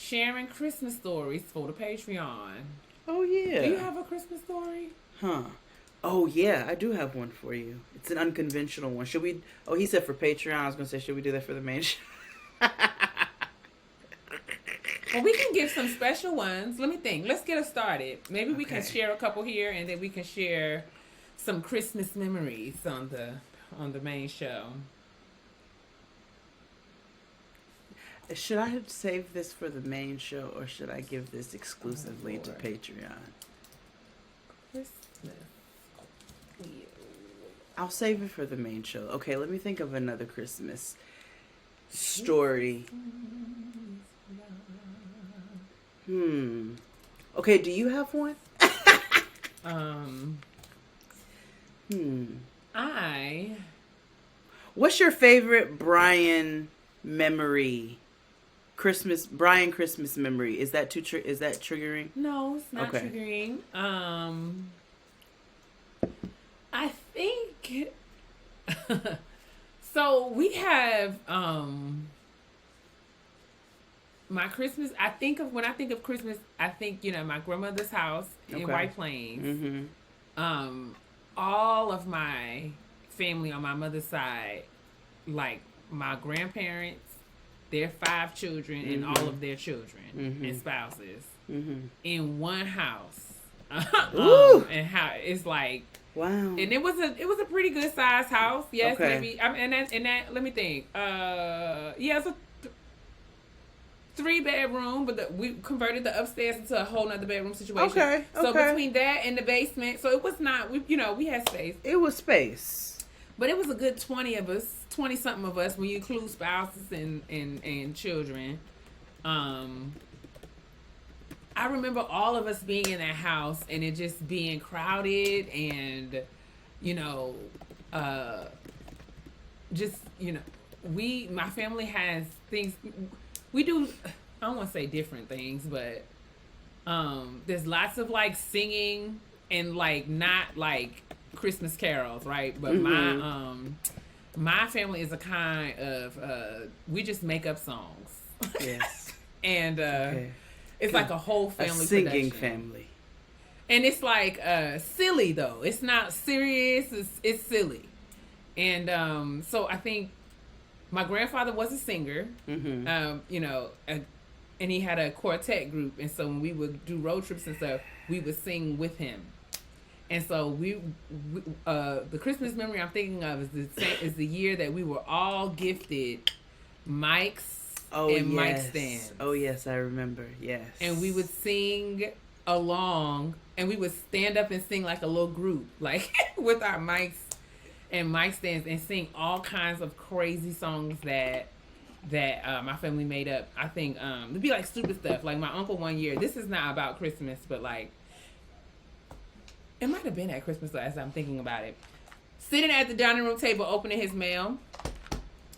sharing Christmas stories for the Patreon. Oh, yeah. Do you have a Christmas story? Huh. Oh, yeah, I do have one for you. It's an unconventional one. Should we... Oh, he said for Patreon. I was going to say, should we do that for the main show? Well, we can give some special ones. Let me think. Let's get us started. Maybe we can share a couple here, and then we can share some Christmas memories on the main show. Should I save this for the main show, or should I give this exclusively to Patreon? Christmas. I'll save it for the main show. Okay, let me think of another Christmas story. Okay, do you have one? What's your favorite Brian memory? Brian Christmas memory. Is that is that triggering? No, it's not triggering. I think so we have my Christmas. When I think of Christmas, I think, my grandmother's house in White Plains. Mm-hmm. All of my family on my mother's side, like my grandparents, their 5 children, and all of their children and spouses in one house. And how it's like, wow. And it was a pretty good sized house. Yes, maybe. Let me think. It's a 3-bedroom, but we converted the upstairs into a whole nother bedroom situation. Okay. So between that and the basement, so it was not. We had space. It was space, but it was a good 20 of us, 20 something of us when you include spouses and children. I remember all of us being in that house and it just being crowded and, my family has things, we do, I don't want to say different things, but there's lots of like singing and like not like Christmas carols, right? But my family is a kind of, we just make up songs. Yes. And, it's like a whole family singing production. Family. And it's like silly though. It's not serious. It's silly. And so I think my grandfather was a singer. Mm-hmm. And he had a quartet group. And so when we would do road trips and stuff, we would sing with him. And so we the Christmas memory I'm thinking of is the year that we were all gifted mics. Mic stands. Oh, yes, I remember. Yes. And we would sing along, and we would stand up and sing like a little group, like with our mics and mic stands, and sing all kinds of crazy songs that my family made up. I think it'd be like stupid stuff. Like my uncle one year, this is not about Christmas, but like it might have been at Christmas as I'm thinking about it. Sitting at the dining room table, opening his mail,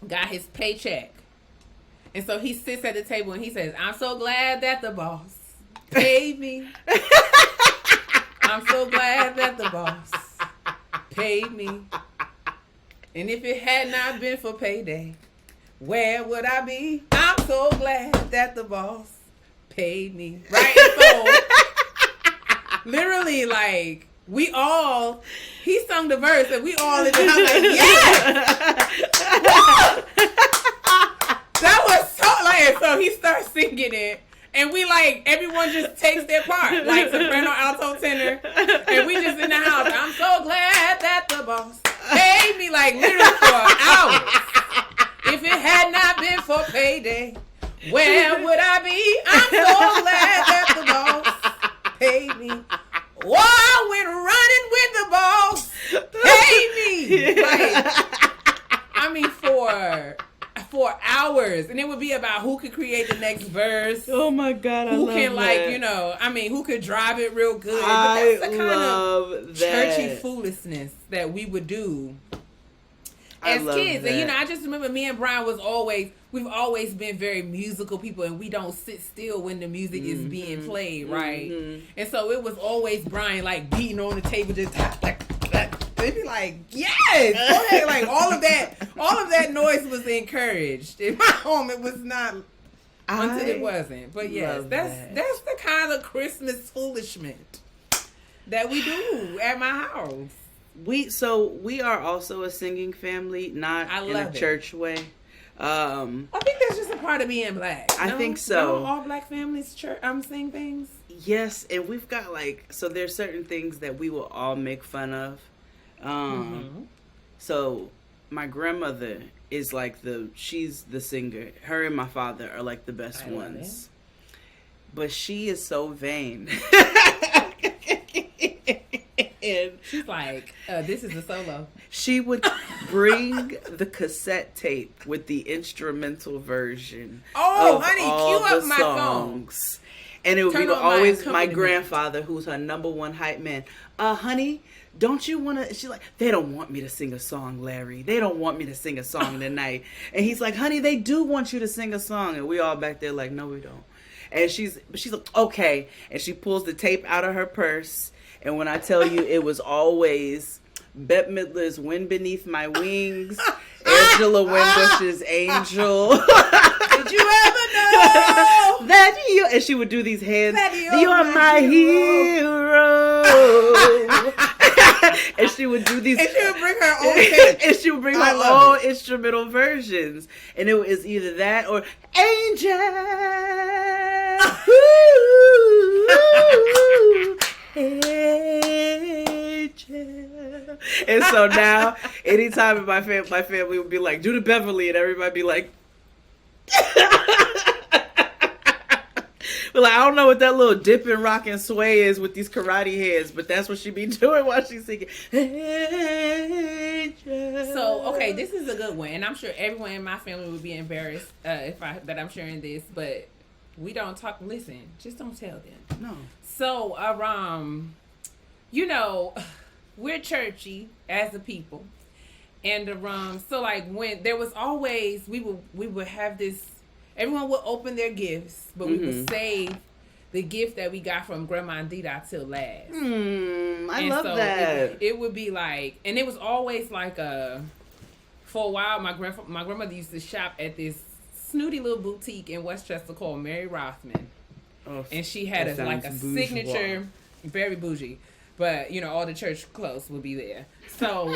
got his paycheck. And so he sits at the table and he says, "I'm so glad that the boss paid me. I'm so glad that the boss paid me. And if it had not been for payday, where would I be? I'm so glad that the boss paid me." Right? So, literally, like, he sung the verse and we all in the house like, yes! That was so like, so he starts singing it, and we like, everyone just takes their part, like soprano, alto, tenor, and we just in the house. I'm so glad that the boss paid me, like literally for hours. If it had not been for payday, where would I be? I'm so glad that the boss paid me. Whoa, I went running with the boss paid me. Like, I mean, for hours, and it would be about who could create the next verse. Oh my God, who can that. Who could drive it real good. But that's the kind of churchy foolishness that we would do as kids. That. And I just remember me and Brian we've always been very musical people, and we don't sit still when the music is being played, right? Mm-hmm. And so it was always Brian like beating on the table, just like. They'd be like, yes, go ahead. Like all of that noise was encouraged. In my home, it was not until it wasn't. But yes, that's the kind of Christmas foolishment that we do at my house. We are also a singing family, not in a church way. I think that's just a part of being black. I think so. Don't all black families sing things? Yes, and we've got so there's certain things that we will all make fun of. So my grandmother is she's the singer. Her and my father are like the best ones. But she is so vain. And she's like, this is a solo. She would bring the cassette tape with the instrumental version. Oh, honey, cue up my songs. And it would be always my grandfather, who's her number one hype man. Honey, don't you want to? She's like, they don't want me to sing a song, Larry. They don't want me to sing a song tonight. And he's like, honey, they do want you to sing a song. And we all back there like, no, we don't. And she's like, okay. And she pulls the tape out of her purse. And when I tell you, it was always Bette Midler's "Wind Beneath My Wings," Angela Winbush's "Angel." Did you ever know that you? And she would do these hands. You're my hero. And she would do these. And she would bring her own tape. And she would bring her own instrumental versions. And it was either that or "Angel." And so now, anytime my family would be like, do the Beverly, and everybody be like, well, I don't know what that little dip and rock and sway is with these karate hands, but that's what she be doing while she's singing. So, okay, this is a good one, and I'm sure everyone in my family would be embarrassed that I'm sharing this, but we don't talk. Listen, just don't tell them. No. So, we're churchy as a people, and so when there was always we would have this. Everyone would open their gifts, but we would save the gift that we got from Grandma and Dida till last. I love that. It would be like, and it was always like for a while, my grandmother used to shop at this snooty little boutique in Westchester called Mary Rothman. Oh, and she had a bourgeois. Signature, very bougie, but all the church clothes would be there. So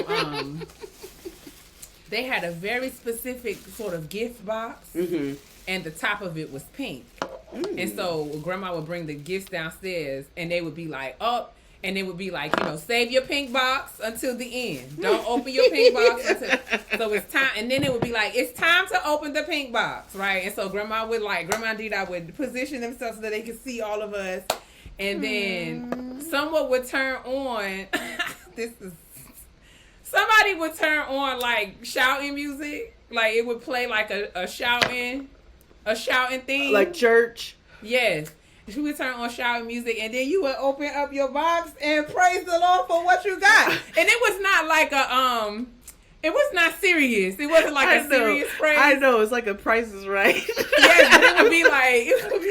they had a very specific sort of gift box, and the top of it was pink. And so Grandma would bring the gifts downstairs, and they would be like, up. And it would be like, save your pink box until the end. Don't open your pink box so it's time. And then it would be like, it's time to open the pink box, right? And so Grandma and Dida would position themselves so that they could see all of us. And then someone would turn on, somebody would turn on like shouting music. Like it would play like a shouting thing. Like church? Yes. She would turn on shouting music, and then you would open up your box and praise the Lord for what you got. And it was not like it was not serious. It wasn't like a serious praise. I know, it's like a Price is Right. Yes, but it would be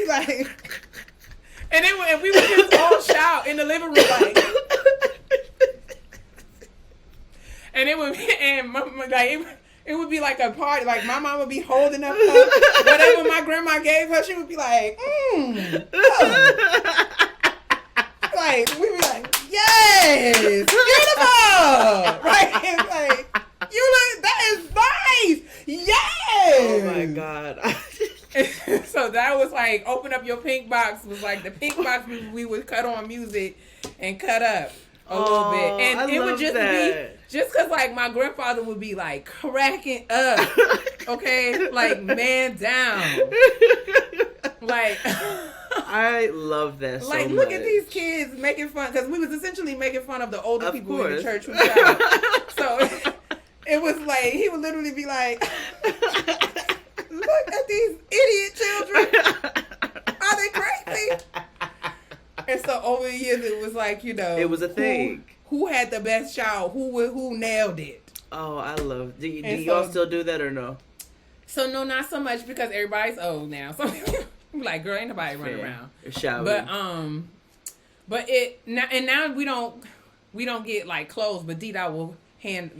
like, and we would just all shout in the living room like, and it would be, it would be like a party. Like my mom would be holding up whatever my grandma gave her. She would be like, like we'd be like, yes, beautiful, right? It's like that is nice, yes. Oh my God. So that was like, open up your pink box was like the pink box we would cut on music and cut up a little bit, and it would just be just because like my grandfather would be like cracking up, okay, like man down, like I love that. Like so look much. at these kids making fun, because we was essentially making fun of the older people in the church who died. So it was like he would literally be like, look at these idiot children. Are they crazy? And so over the years, it was like, it was a thing. Who had the best shout? Who nailed it? Oh, I love. Do y'all still do that or no? So no, not so much, because everybody's old now. So like, girl, ain't nobody running around. Shouting. But now we don't get like clothes. But Dida will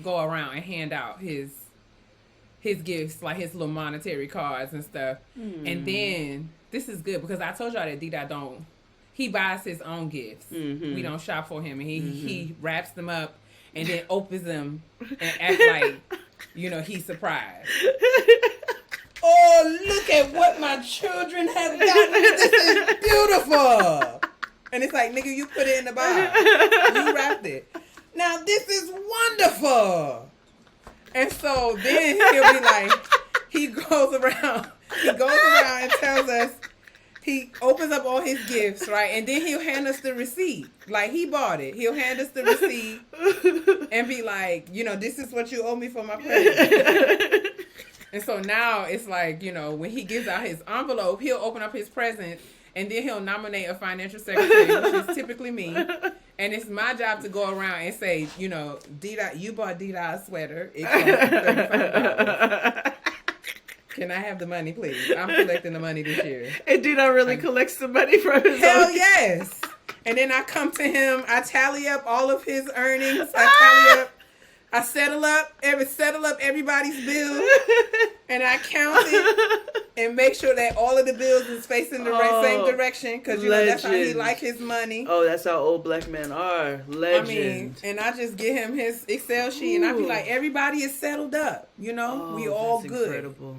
go around and hand out his his gifts, like his little monetary cards and stuff. And then this is good because I told y'all that D-Dot don't. He buys his own gifts. We don't shop for him, and he wraps them up and then opens them and acts like, you know, he's surprised. Oh, look at what my children have gotten. This is beautiful. And it's like, nigga, you put it in the box. You wrapped it. Now, this is wonderful. And so then he'll be like, he goes around and tells us, he opens up all his gifts, right? And then he'll hand us the receipt. Like, he bought it. He'll hand us the receipt and be like, you know, this is what you owe me for my present. And so now it's like, you know, when he gives out his envelope, he'll open up his present and then he'll nominate a financial secretary, which is typically me. And it's my job to go around and say, you know, D-Dot, you bought D-Dot a sweater. It cost $35. Can I have the money, please? I'm collecting the money this year. And D-Dot really collects the money from his Hell own. yes. And then I come to him, I tally up all of his earnings. I settle up everybody's bills, and I count it and make sure that all of the bills is facing the same direction because, you know, that's how he like his money. Oh, that's how old black men are. Legend. I mean, and I just give him his Excel sheet, and I be like, everybody is settled up. You know, we all good. Incredible.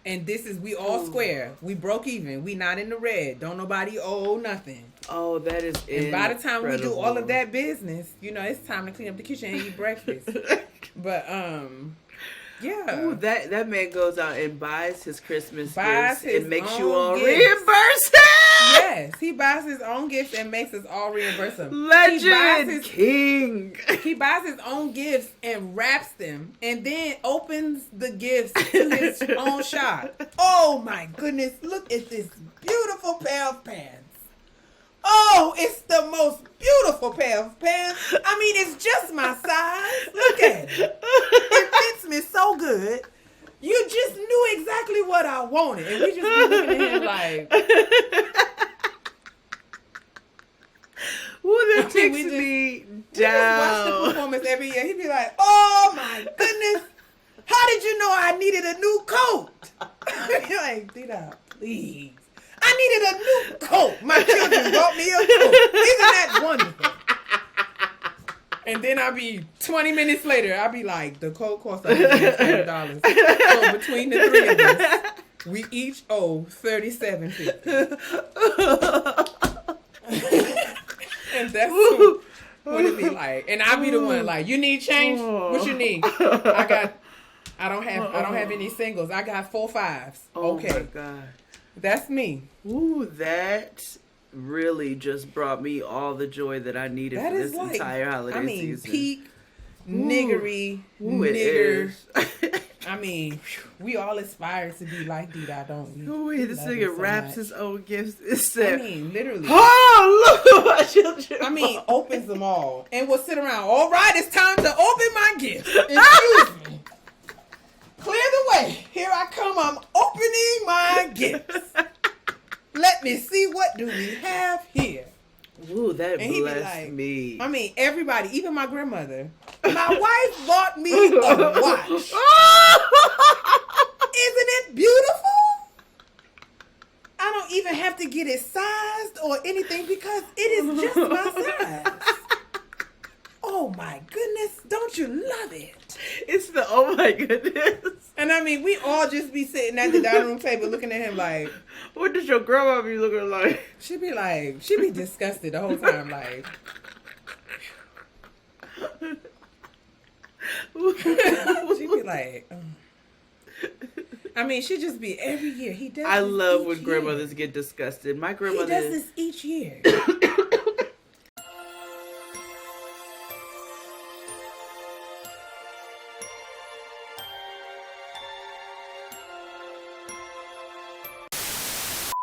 And we all square. We broke even. We not in the red. Don't nobody owe nothing. Oh, that is incredible. And by the time we do all of that business, you know, it's time to clean up the kitchen and eat breakfast. But, yeah. Ooh, that man goes out and buys his Christmas gifts and makes you all gifts. reimburse him. Yes, he buys his own gifts and makes us all reimburse him. Legend king. He buys his own gifts and wraps them and then opens the gifts to his own shop. Oh my goodness, look at this beautiful pair of pants. Oh, it's the most beautiful pair of pants. I mean, it's just my size. Look at it. It fits me so good. You just knew exactly what I wanted. And we just be looking at him like... Ooh, that takes me down. We just watch the performance every year. He'd be like, oh my goodness. How did you know I needed a new coat? You're like, D-Dot, please. I needed a new coat. My children bought me a coat. Isn't that wonderful? And then I'll be 20 minutes later, I'll be like, the coat costs $130. So between the three of us, we each owe $37.50. And that's what it be like. And I'll be the one like, you need change? What you need? I don't have any singles. I got 4 5s. Okay. Oh my God. That's me. Ooh, that really just brought me all the joy that I needed for this entire holiday season. Peak niggery, nigger. I mean, we all aspire to be like D-Dot, don't we? Ooh, this nigga wraps his own gifts. I mean, literally. Oh, look at my children. I mean, opens them all. And we'll sit around, all right, it's time to open my gifts. Excuse me. Clear the way. Here I come. I'm opening my gifts. Let me see, what do we have here? Ooh, that blessed me. I mean, everybody, even my grandmother. My wife bought me a watch. Isn't it beautiful? I don't even have to get it sized or anything because it is just my size. Oh my goodness, don't you love it? It's the oh my goodness. And I mean, we all just be sitting at the dining room table looking at him like, what does your grandma be looking like? She be disgusted the whole time, like. She be like, I mean, she just be every year. He does. I love when grandmothers get disgusted. My grandmother. He does this each year.